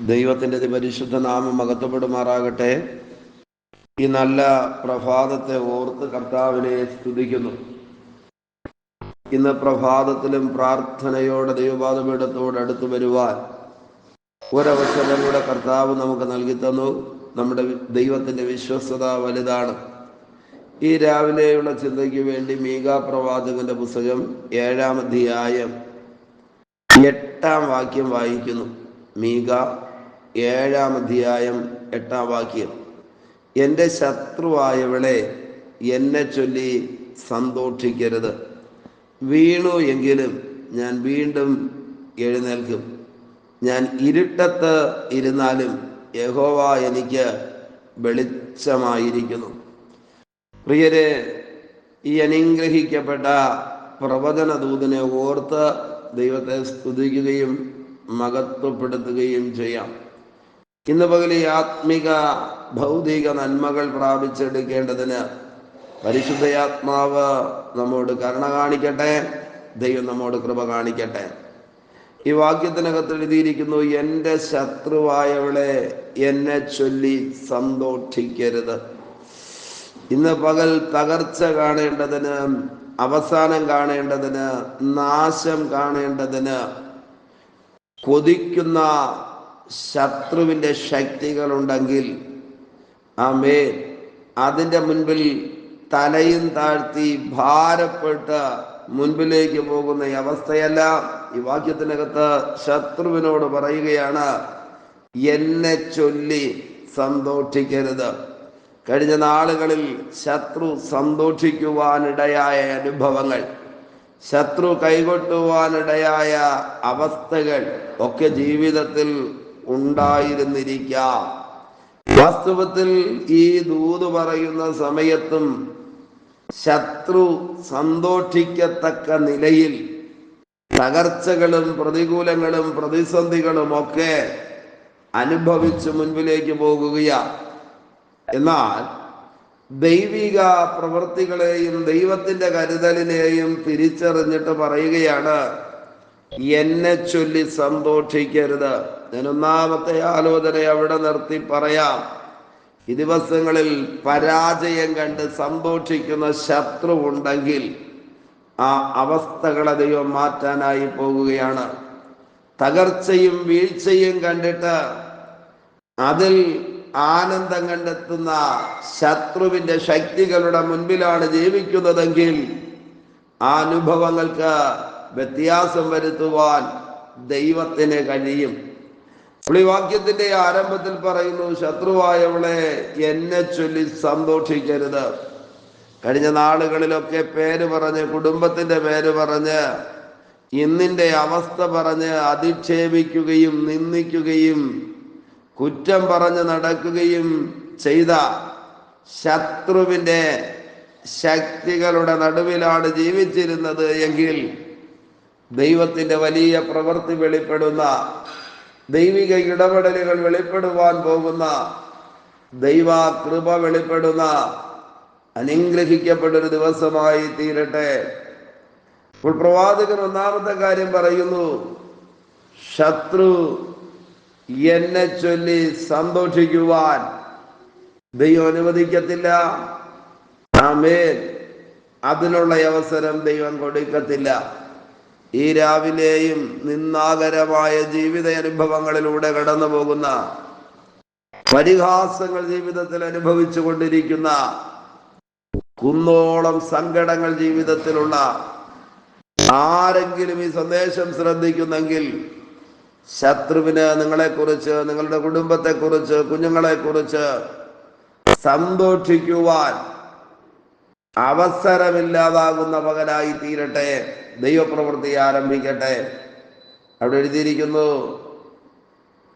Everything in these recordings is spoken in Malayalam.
ദൈവത്തിൻ്റെ പരിശുദ്ധ നാമം മഹത്വപ്പെടുമാറാകട്ടെ. ഈ നല്ല പ്രഭാതത്തെ ഓർത്ത് കർത്താവിനെ സ്തുതിക്കുന്നു. ഇന്ന് പ്രഭാതത്തിലും പ്രാർത്ഥനയോടെ ദൈവപാദപീഠത്തോട് അടുത്ത് വരുവാൻ ഒരവസരം കൂടെ കർത്താവ് നമുക്ക് നൽകി തന്നു. നമ്മുടെ ദൈവത്തിൻ്റെ വിശ്വസ്തത വലുതാണ്. ഈ രാവിലെയുള്ള ചിന്തയ്ക്ക് വേണ്ടി മീകാ പ്രവാചകന്റെ പുസ്തകം 7-ാം അധ്യായം 8-ാം വാക്യം വായിക്കുന്നു. മീകാ 7-ാം അധ്യായം 8-ാം വാക്യം. എൻ്റെ ശത്രുവായവളെ എന്നെ ചൊല്ലി സന്തോഷിക്കരുത്. വീണു എങ്കിലും ഞാൻ വീണ്ടും എഴുന്നേൽക്കും. ഞാൻ ഇരുട്ടത്ത് ഇരുന്നാലും യഹോവ എനിക്ക് വെളിച്ചമായിരിക്കുന്നു. പ്രിയരെ, ഈ അനുഗ്രഹിക്കപ്പെട്ട പ്രവചന ദൂതനെ ഓർത്ത് ദൈവത്തെ സ്തുതിക്കുകയും മഹത്വപ്പെടുത്തുകയും ചെയ്യാം. ഇന്ന് പകൽ ഈ ആത്മിക ഭൗതിക നന്മകൾ പ്രാപിച്ചെടുക്കേണ്ടതിന് പരിശുദ്ധയാത്മാവ് നമ്മോട് കരുണ കാണിക്കട്ടെ. ദൈവം നമ്മോട് കൃപ കാണിക്കട്ടെ. ഈ വാക്യത്തിനകത്ത് എഴുതിയിരിക്കുന്നു, എൻ്റെ ശത്രുവായവളെ എന്നെ ചൊല്ലി സന്തോഷിക്കരുത്. ഇന്ന് പകൽ തകർച്ച കാണേണ്ടതിന്, അവസാനം കാണേണ്ടതിന്, നാശം കാണേണ്ടതിന് കൊതിക്കുന്ന ശത്രുവിൻ്റെ ശക്തികളുണ്ടെങ്കിൽ ആമേൻ, അതിൻ്റെ മുൻപിൽ തലയും താഴ്ത്തി ഭാരപ്പെട്ട് മുൻപിലേക്ക് പോകുന്ന അവസ്ഥയല്ല. ഈ വാക്യത്തിനകത്ത് ശത്രുവിനോട് പറയുകയാണ്, എന്നെ ചൊല്ലി സന്തോഷിക്കരുത്. കഴിഞ്ഞ നാളുകളിൽ ശത്രു സന്തോഷിക്കുവാനിടയായ അനുഭവങ്ങൾ, ശത്രു കൈകൊട്ടുവാനിടയായ അവസ്ഥകൾ ഒക്കെ ജീവിതത്തിൽ ഉണ്ടായിരുന്നിരിക്കാം. വാസ്തവത്തിൽ ഈ ദൂത് പറയുന്ന സമയത്തും ശത്രു സന്തോഷിക്കത്തക്ക നിലയിൽ തകർച്ചകളും പ്രതികൂലങ്ങളും പ്രതിസന്ധികളും ഒക്കെ അനുഭവിച്ച് മുൻപിലേക്ക് പോകുകയാണ്. എന്നാൽ ദൈവിക പ്രവൃത്തികളെയും ദൈവത്തിന്റെ കരുതലിനെയും തിരിച്ചറിഞ്ഞിട്ട് പറയുകയാണ്, എന്നെ ചൊല്ലി സന്തോഷിക്കരുത്. ഞാൻ ഒന്നാമത്തെ ആലോചന അവിടെ നിർത്തി പറയാം. ഈ ദിവസങ്ങളിൽ പരാജയം കണ്ട് സന്തോഷിക്കുന്ന ശത്രു ഉണ്ടെങ്കിൽ ആ അവസ്ഥകളെ ദൈവം മാറ്റാനായി പോകുകയാണ്. തകർച്ചയും വീഴ്ചയും കണ്ടിട്ട് അതിൽ ആനന്ദം കണ്ടെത്തുന്ന ശത്രുവിന്റെ ശക്തികളുടെ മുൻപിലാണ് ജീവിക്കുന്നതെങ്കിൽ ആ അനുഭവങ്ങൾക്ക് വ്യത്യാസം വരുത്തുവാൻ ദൈവത്തിന് കഴിയും. ഈ വാക്യത്തിന്റെ ആരംഭത്തിൽ പറയുന്നു, ശത്രുവായവളെ എന്നെ ചൊല്ലി സന്തോഷിക്കരുത്. കഴിഞ്ഞ നാളുകളിലൊക്കെ പേര് പറഞ്ഞ്, കുടുംബത്തിന്റെ പേര് പറഞ്ഞ്, ഇന്നിന്റെ അവസ്ഥ പറഞ്ഞ് അധിക്ഷേപിക്കുകയും നിന്ദിക്കുകയും കുറ്റം പറഞ്ഞ് നടക്കുകയും ചെയ്ത ശത്രുവിന്റെ ശക്തികളുടെ നടുവിലാണ് ജീവിച്ചിരുന്നത് എങ്കിൽ ദൈവത്തിന്റെ വലിയ പ്രവൃത്തി വെളിപ്പെടുന്ന, ദൈവിക ഇടപെടലുകൾ വെളിപ്പെടുവാൻ പോകുന്ന, ദൈവ കൃപ വെളിപ്പെടുന്ന അനുഗ്രഹിക്കപ്പെട്ടൊരു ദിവസമായി തീരട്ടെ. ഇപ്പോൾ പ്രവാചകൻ ഒന്നാമത്തെ കാര്യം പറയുന്നു, ശത്രു എന്നെ ചൊല്ലി സന്തോഷിക്കുവാൻ ദൈവം അനുവദിക്കത്തില്ല. ആമേൻ. അതിനുള്ള അവസരം ദൈവം കൊടുക്കത്തില്ല. ഈ രാവിലെയും നിന്ദാകരമായ ജീവിത അനുഭവങ്ങളിലൂടെ കടന്നു പോകുന്ന, പരിഹാസങ്ങൾ ജീവിതത്തിൽ അനുഭവിച്ചു കൊണ്ടിരിക്കുന്ന, കുന്നോളം സങ്കടങ്ങൾ ജീവിതത്തിലുള്ള ആരെങ്കിലും ഈ സന്ദേശം ശ്രദ്ധിക്കുന്നെങ്കിൽ ശത്രുവിന് നിങ്ങളെക്കുറിച്ച്, നിങ്ങളുടെ കുടുംബത്തെക്കുറിച്ച്, കുഞ്ഞുങ്ങളെക്കുറിച്ച് സന്തോഷിക്കുവാൻ അവസരമില്ലാതാകുന്ന പകലായി തീരട്ടെ. ദൈവപ്രവൃത്തി ആരംഭിക്കട്ടെ. അവിടെ എഴുതിയിരിക്കുന്നു,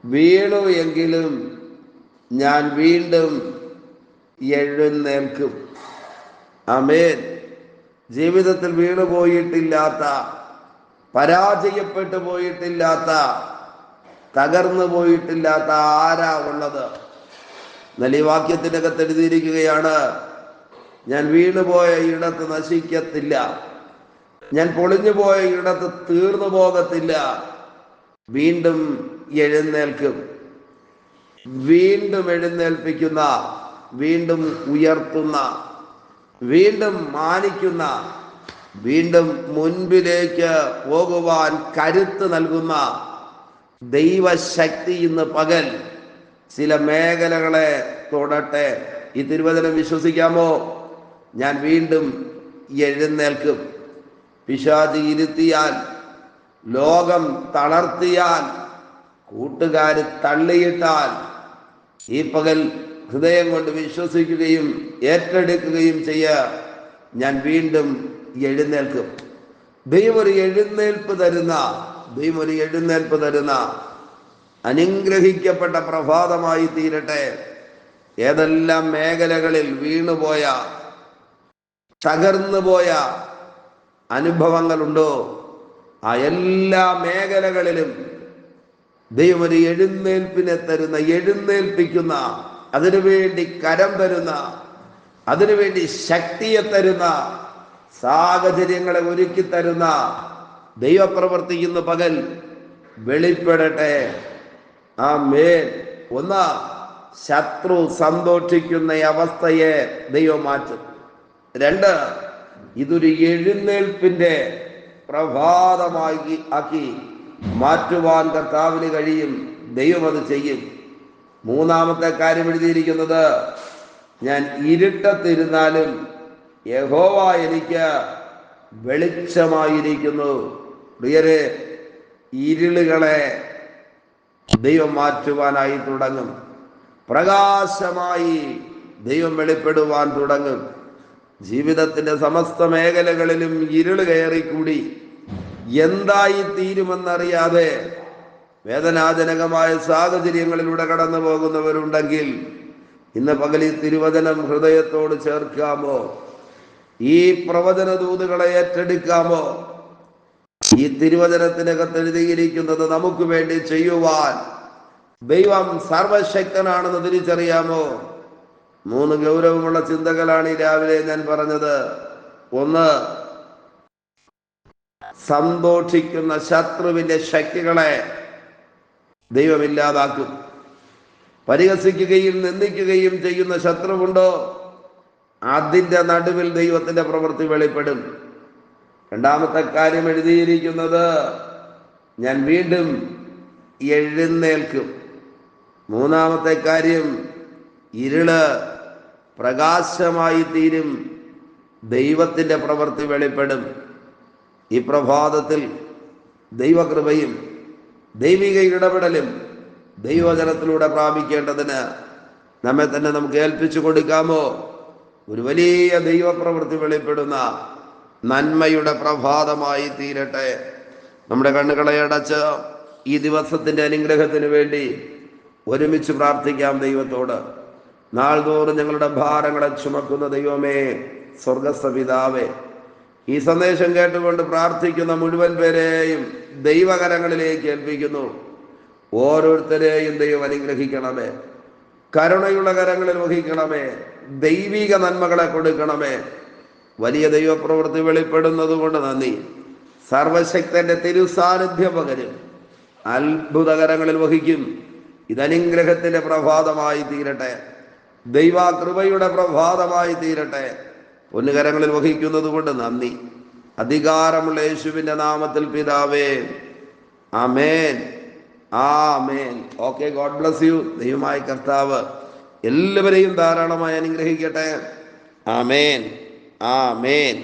വീണു എങ്കിലും ഞാൻ വീണ്ടും എഴുന്നേൽക്കും. ആമേൻ. ജീവിതത്തിൽ വീണു പോയിട്ടില്ലാത്ത, പരാജയപ്പെട്ടു പോയിട്ടില്ലാത്ത, തകർന്നു പോയിട്ടില്ലാത്ത ആരാ ഉള്ളത്? എന്നാൽ ഈ വാക്യത്തിനകത്ത് എഴുതിയിരിക്കുകയാണ്, ഞാൻ വീണുപോയ ഇടത്ത് നശിക്കത്തില്ല, ഞാൻ പൊളിഞ്ഞുപോയ ഇടത്ത് തീർന്നു പോകത്തില്ല, വീണ്ടും എഴുന്നേൽക്കും. വീണ്ടും എഴുന്നേൽപ്പിക്കുന്ന, വീണ്ടും ഉയർത്തുന്ന, വീണ്ടും മാനിക്കുന്ന, വീണ്ടും മുൻപിലേക്ക് പോകുവാൻ കരുത്ത് നൽകുന്ന ദൈവശക്തി ഇന്ന് പകൽ ചില മേഖലകളെ തൊടട്ടെ. ഈ തിരുവചനം വിശ്വസിക്കാമോ? ഞാൻ വീണ്ടും എഴുന്നേൽക്കും. പിശാച് ഇരുത്തിയാൽ, ലോകം തളർത്തിയാൽ, കൂട്ടുകാർ തള്ളിയിട്ടാൽ, ഈ പകൽ ഹൃദയം കൊണ്ട് വിശ്വസിക്കുകയും ഏറ്റെടുക്കുകയും ഞാൻ വീണ്ടും എഴുന്നേൽക്കും. ദൈവം ഒരു എഴുന്നേൽപ്പ് തരുന്ന അനുഗ്രഹിക്കപ്പെട്ട പ്രഭാതമായി തീരട്ടെ. ഏതെല്ലാം മേഖലകളിൽ വീണുപോയ, തകർന്നുപോയ അനുഭവങ്ങളുണ്ടോ, ആ എല്ലാ മേഖലകളിലും ദൈവം ഒരു എഴുന്നേൽപ്പിനെ തരുന്ന, എഴുന്നേൽപ്പിക്കുന്ന, അതിനുവേണ്ടി കരം തരുന്ന, അതിനുവേണ്ടി ശക്തിയെ തരുന്ന, സാഹചര്യങ്ങളെ ഒരുക്കി തരുന്ന ദൈവപ്രവർത്തിക്കുന്ന പകൽ വെളിപ്പെടട്ടെ. ആമേൻ. ഒന്ന്, ശത്രു സന്തോഷിക്കുന്ന അവസ്ഥയെ ദൈവം മാറ്റും. രണ്ട്, ഇതൊരു എഴുന്നേൽപ്പിന്റെ പ്രഭാതമായി ആക്കി മാറ്റുവാൻ കർത്താവിന് കഴിയും. ദൈവം അത് ചെയ്യും. മൂന്നാമത്തെ കാര്യം എഴുതിയിരിക്കുന്നത്, ഞാൻ ഇരുട്ടത്തിരുന്നാലും യഹോവ എനിക്ക് വെളിച്ചമായിരിക്കുന്നു. പ്രിയരെ, ഇരുളുകളെ ദൈവം മാറ്റുവാനായി തുടങ്ങും. പ്രകാശമായി ദൈവം വെളിപ്പെടുവാൻ തുടങ്ങും. ജീവിതത്തിന്റെ സമസ്ത മേഖലകളിലും ഇരുള് കയറിക്കൂടി എന്തായി തീരുമെന്നറിയാതെ വേദനാജനകമായ സാഹചര്യങ്ങളിലൂടെ കടന്നു പോകുന്നവരുണ്ടെങ്കിൽ ഇന്ന് പകൽ ഈ തിരുവചനം ഹൃദയത്തോട് ചേർക്കാമോ? ഈ പ്രവചന ദൂതുകളെ ഏറ്റെടുക്കാമോ? ഈ തിരുവചനത്തിനകത്ത് എഴുതിയിരിക്കുന്നത് നമുക്ക് വേണ്ടി ചെയ്യുവാൻ ദൈവം സർവശക്തനാണെന്ന് തിരിച്ചറിയാമോ? 3 ഗൗരവമുള്ള ചിന്തകളാണ് ഈ രാവിലെ ഞാൻ പറഞ്ഞത്. ഒന്ന്, സന്തോഷിക്കുന്ന ശത്രുവിന്റെ ശക്തികളെ ദൈവം ഇല്ലാതാക്കും. പരിഹസിക്കുകയും നിന്ദിക്കുകയും ചെയ്യുന്ന ശത്രുവുണ്ടോ, അതിൻ്റെ നടുവിൽ ദൈവത്തിന്റെ പ്രവൃത്തി വെളിപ്പെടും. രണ്ടാമത്തെ കാര്യം എഴുതിയിരിക്കുന്നത്, ഞാൻ വീണ്ടും എഴുന്നേൽക്കും. മൂന്നാമത്തെ കാര്യം, ഇരുള് പ്രകാശമായി തീരും. ദൈവത്തിന്റെ പ്രവൃത്തി വെളിപ്പെടും. ഈ പ്രഭാതത്തിൽ ദൈവകൃപയും ദൈവിക ഇടപെടലും ദൈവജനത്തിലൂടെ പ്രാപിക്കേണ്ടതിന് നമ്മെ തന്നെ നമുക്ക് ഏൽപ്പിച്ചു കൊടുക്കാമോ? ഒരു വലിയ ദൈവപ്രവൃത്തി വെളിപ്പെടുന്ന നന്മയുടെ പ്രഭാതമായി തീരട്ടെ. നമ്മുടെ കണ്ണുകളെ അടച്ച് ഈ ദിവസത്തിന്റെ അനുഗ്രഹത്തിന് വേണ്ടി ഒരുമിച്ച് പ്രാർത്ഥിക്കാം ദൈവത്തോട്. നാൾതോറും ഞങ്ങളുടെ ഭാരങ്ങളെ ചുമക്കുന്ന ദൈവമേ, സ്വർഗസ്ഥ പിതാവേ, ഈ സന്ദേശം കേട്ടുകൊണ്ട് പ്രാർത്ഥിക്കുന്ന മുഴുവൻ പേരെയും ദൈവകരങ്ങളിലേക്ക് ഏൽപ്പിക്കുന്നു. ഓരോരുത്തരെയും ദൈവം അനുഗ്രഹിക്കണമേ, കരുണയുള്ള കരങ്ങളിൽ വഹിക്കണമേ, ദൈവിക നന്മകളെ കൊടുക്കണമേ. വലിയ ദൈവപ്രവൃത്തി വെളിപ്പെടുന്നത് കൊണ്ട് നന്ദി. സർവശക്തന്റെ തിരുസാന്നിധ്യം പകരും, അത്ഭുതകരങ്ങളിൽ വഹിക്കും. ഇതനുഗ്രഹത്തിന്റെ പ്രഭാതമായി തീരട്ടെ, ദൈവകൃപയുടെ പ്രഭാതമായി തീരട്ടെ. പൊന്നുകരങ്ങളിൽ വഹിക്കുന്നത് കൊണ്ട് നന്ദി. അധികാരമുള്ള യേശുവിന്റെ നാമത്തിൽ പിതാവേ, ആമേൻ, ആമേൻ. Okay, God bless you. ദൈവമായ കർത്താവ് എല്ലാവരെയും ധാരാളമായി അനുഗ്രഹിക്കട്ടെ. ആമേൻ, ആമേൻ.